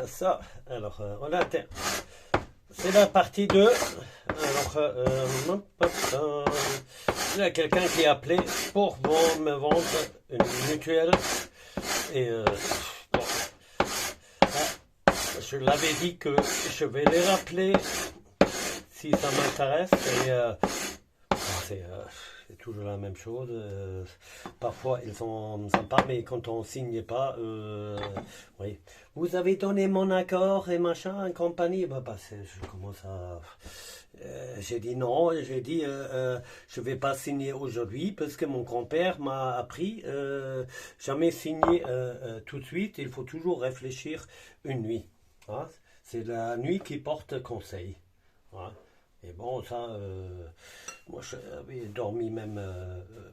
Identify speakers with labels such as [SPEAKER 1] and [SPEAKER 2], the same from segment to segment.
[SPEAKER 1] ça, alors, on a atteint. C'est la partie 2. Alors, il y a quelqu'un qui a appelé pour me vendre une mutuelle. Et bon, je l'avais dit que je vais les rappeler si ça m'intéresse. Et c'est toujours la même chose. Parfois ils sont sympas, mais quand on signe pas, oui. Vous avez donné mon accord et machin, et compagnie. Je commence à. J'ai dit non, j'ai dit je vais pas signer aujourd'hui parce que mon grand-père m'a appris jamais signer tout de suite. Il faut toujours réfléchir une nuit. Hein. C'est la nuit qui porte conseil. Hein. Et bon, ça, moi j'avais dormi même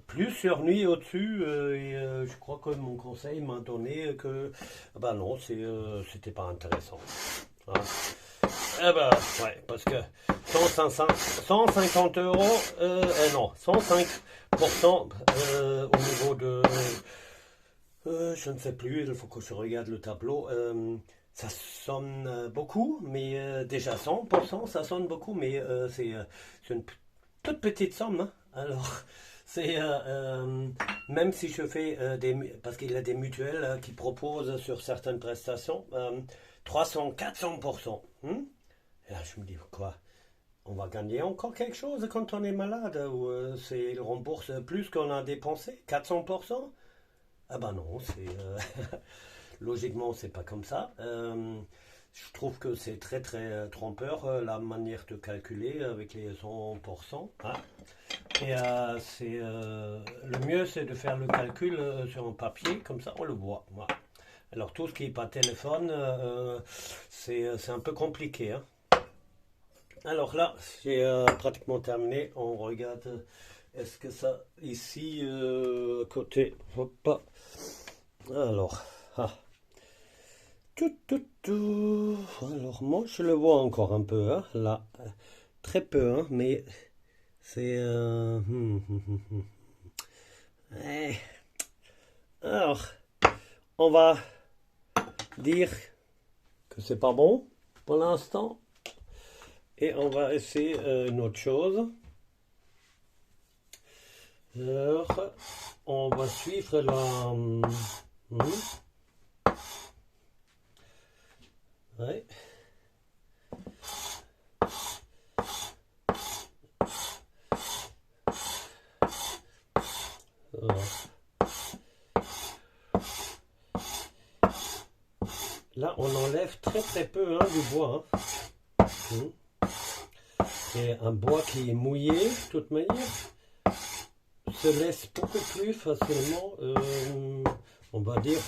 [SPEAKER 1] plusieurs nuits au-dessus et je crois que mon conseil m'a donné que, bah non, c'était pas intéressant. Hein. Eh ben, ouais, parce que 150 euros, non, 105% au niveau de, je ne sais plus, il faut que je regarde le tableau. Ça sonne beaucoup, mais déjà 100%, ça sonne beaucoup, mais c'est une toute petite somme. Hein. Alors, c'est même si je fais parce qu'il y a des mutuelles qui proposent sur certaines prestations 300-400%. Et là, je me dis quoi? On va gagner encore quelque chose quand on est malade ou il rembourse plus qu'on a dépensé 400%. Ah ben non, logiquement, c'est pas comme ça. Je trouve que c'est très très trompeur la manière de calculer avec les 100%. Hein. Et le mieux, c'est de faire le calcul sur un papier, comme ça on le voit. Voilà. Alors tout ce qui n'est pas téléphone, c'est un peu compliqué. Hein. Alors là, j'ai pratiquement terminé. On regarde, est-ce que ça, ici, côté, hop, alors, ah. Alors moi je le vois encore un peu, hein, là, très peu, hein, mais c'est... eh. Alors, on va dire que c'est pas bon pour l'instant et on va essayer une autre chose. Alors, on va suivre la... ouais. Là, on enlève très très peu hein, du bois. Hein. C'est un bois qui est mouillé, de toute manière, se laisse beaucoup plus facilement, on va dire,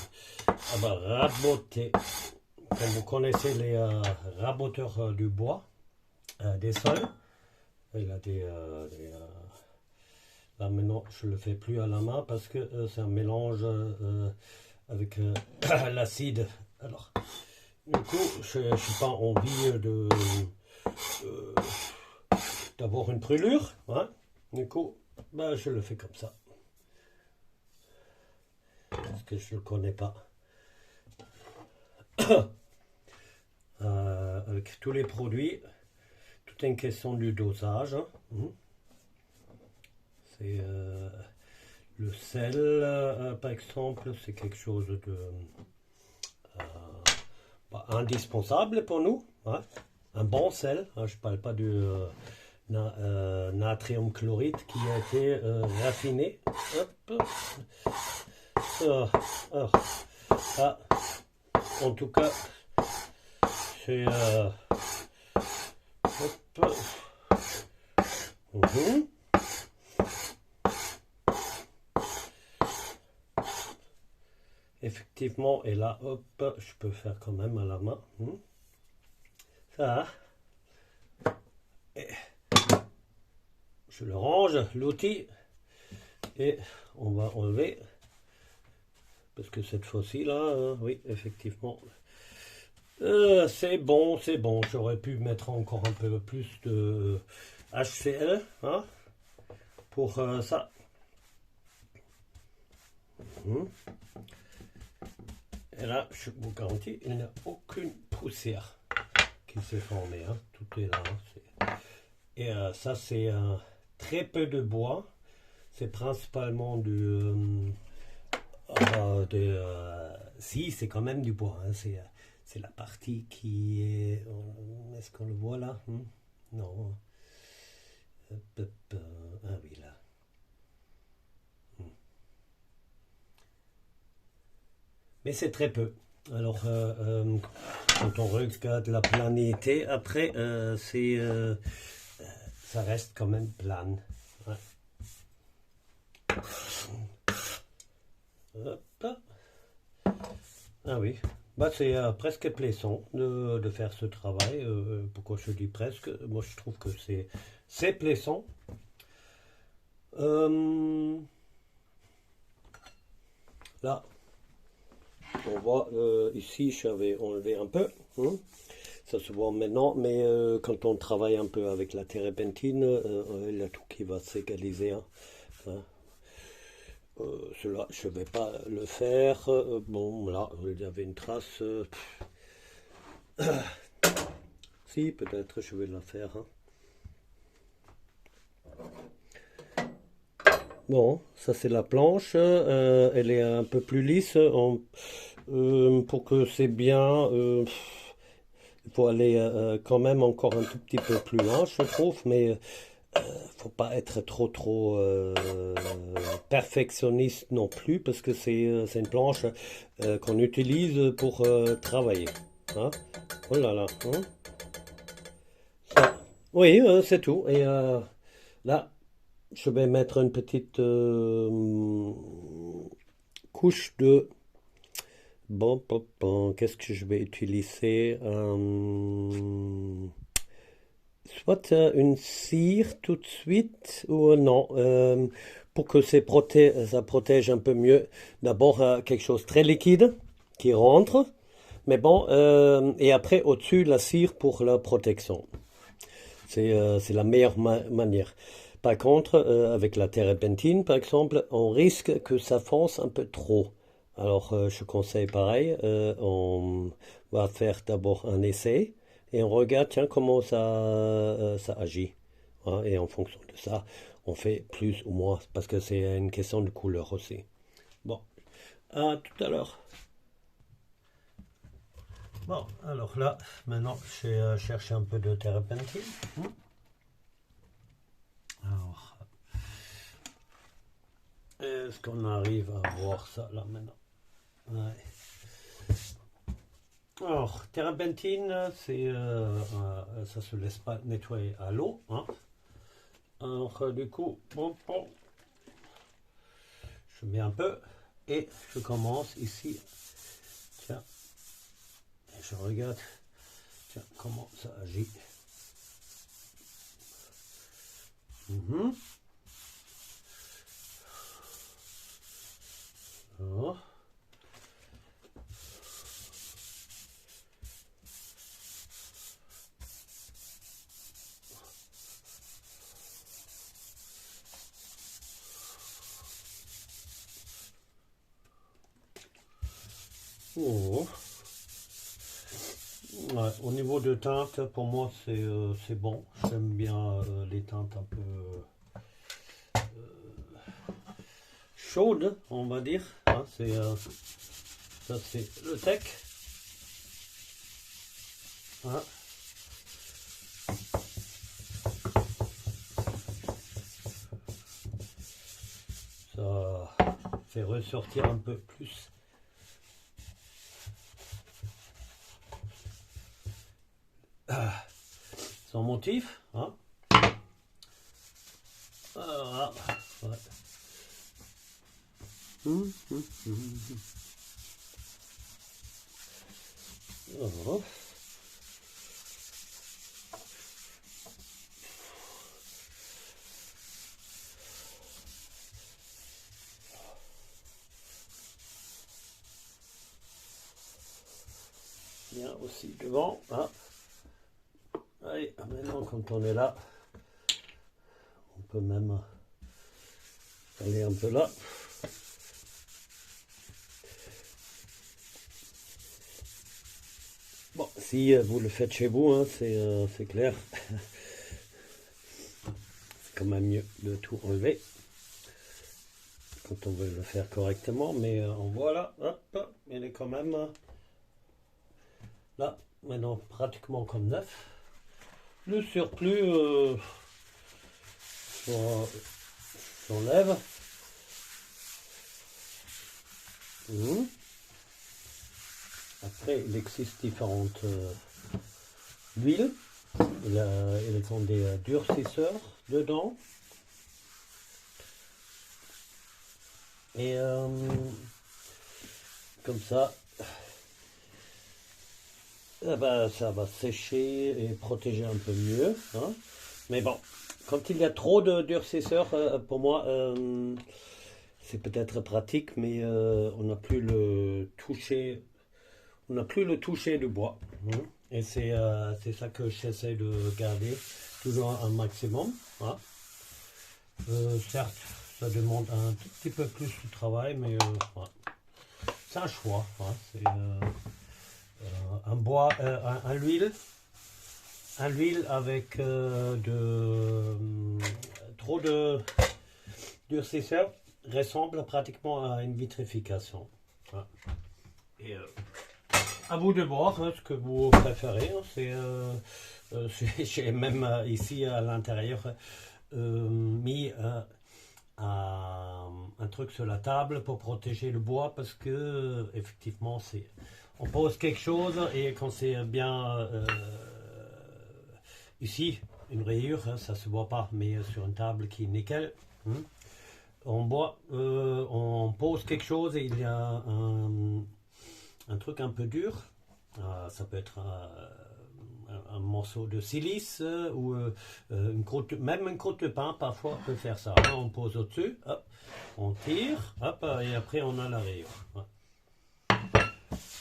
[SPEAKER 1] raboter. Comme vous connaissez les raboteurs du bois, des sols, il a là maintenant, je ne le fais plus à la main parce que c'est un mélange avec l'acide. Alors, du coup, je n'ai pas envie d'avoir une brûlure. Hein. Du coup, je le fais comme ça. Parce que je ne le connais pas. Avec tous les produits, tout est une question du dosage. Hein. C'est le sel, par exemple, c'est quelque chose de indispensable pour nous. Hein. Un bon sel, hein, je ne parle pas du natrium chloride qui a été raffiné. Hop. En tout cas, c'est effectivement, et là, hop, je peux faire quand même à la main. Ça. Et je le range, l'outil, et on va enlever, parce que cette fois-ci, là, oui, effectivement, c'est bon, c'est bon. J'aurais pu mettre encore un peu plus de HCl hein, pour ça. Et là, je vous garantis, il n'y a aucune poussière qui s'est formée. Hein. Tout est là. Et ça, c'est très peu de bois. C'est principalement si, c'est quand même du bois. Hein. C'est la partie qui est... Est-ce qu'on le voit là? Non. Ah oui, là. Mais c'est très peu. Alors, quand on regarde la planète, après, ça reste quand même plane. Ouais. Hop. Ah oui, bah, c'est presque plaisant de faire ce travail. Pourquoi je dis presque? Moi, je trouve que c'est plaisant. Euh, Là, on voit ici, j'avais enlevé un peu. Hein. Ça se voit maintenant, mais quand on travaille un peu avec la térébenthine, il y a tout qui va s'égaliser. Hein. Hein. Cela, je ne vais pas le faire. Bon, là, il y avait une trace. Si, peut-être je vais la faire. Hein. Bon, ça c'est la planche. Elle est un peu plus lisse. Pour que c'est bien, il faut aller quand même encore un tout petit peu plus loin, je trouve. Mais faut pas être trop perfectionniste non plus parce que c'est une planche qu'on utilise pour travailler. Hein. Oh là là. Hein. Ça. Oui, c'est tout. Et là, je vais mettre une petite couche de... Bon, qu'est-ce que je vais utiliser? Soit une cire tout de suite ou non. Pour que ça protège un peu mieux. D'abord, quelque chose de très liquide qui rentre. Mais bon, et après, au-dessus, la cire pour la protection. C'est la meilleure manière. Par contre, avec la térébenthine, par exemple, on risque que ça fonce un peu trop. Alors, je conseille pareil. On va faire d'abord un essai et on regarde tiens, comment ça agit. Hein, et en fonction de ça, on fait plus ou moins parce que c'est une question de couleur aussi. Bon, à tout à l'heure. Bon, alors là, maintenant, j'ai cherché un peu de térébenthine. Alors, est-ce qu'on arrive à voir ça là maintenant? Ouais. Alors, térébenthine, ça se laisse pas nettoyer à l'eau. Hein. Alors, du coup, bon, je mets un peu et je commence ici. Tiens, et je regarde tiens, comment ça agit. Alors. Oh. Ouais, au niveau de teinte, pour moi, c'est bon. J'aime bien les teintes un peu chaudes, on va dire. Hein, ça, c'est le tech. Hein. Ça fait ressortir un peu plus son motif. Hein. Voilà. Ouais. Voilà. Bien aussi devant. Hein. Allez, maintenant quand on est là, on peut même aller un peu là. si vous le faites chez vous, hein, c'est clair. C'est quand même mieux de tout enlever quand on veut le faire correctement. Mais voilà, hop, il est quand même là, maintenant pratiquement comme neuf. Le surplus s'enlève. Après, il existe différentes huiles. Elles ont des durcisseurs dedans. Et comme ça, eh ben, ça va sécher et protéger un peu mieux. Hein. Mais bon, quand il y a trop de durcisseurs, pour moi, c'est peut-être pratique, mais on n'a plus le toucher. On n'a plus le toucher du bois. Hein. Et c'est ça que j'essaie de garder toujours un maximum. Hein. Certes, ça demande un tout petit peu plus de travail, mais ouais. C'est un choix. Hein. C'est un bois, un l'huile avec trop de durcisseur ressemble pratiquement à une vitrification. Hein. Et à vous de voir hein, ce que vous préférez. Hein. J'ai même ici à l'intérieur mis un truc sur la table pour protéger le bois parce que effectivement on pose quelque chose et quand c'est bien ici une rayure, hein, ça se voit pas, mais sur une table qui est nickel. Hein, on pose quelque chose et il y a un truc un peu dur. Ça peut être un morceau de silice ou même une croûte de pain, parfois on peut faire ça. On pose au-dessus, hop, on tire, hop, et après on a la rayure. Ouais.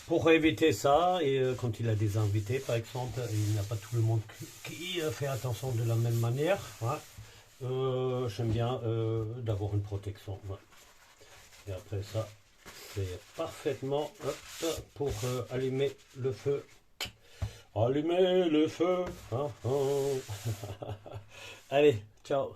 [SPEAKER 1] Pour éviter ça, et quand il a des invités par exemple, il n'y a pas tout le monde qui fait attention de la même manière. Ouais. J'aime bien d'avoir une protection. Ouais. Et après ça, c'est parfaitement pour allumer le feu. Allumer le feu. Hein, hein. Allez, ciao.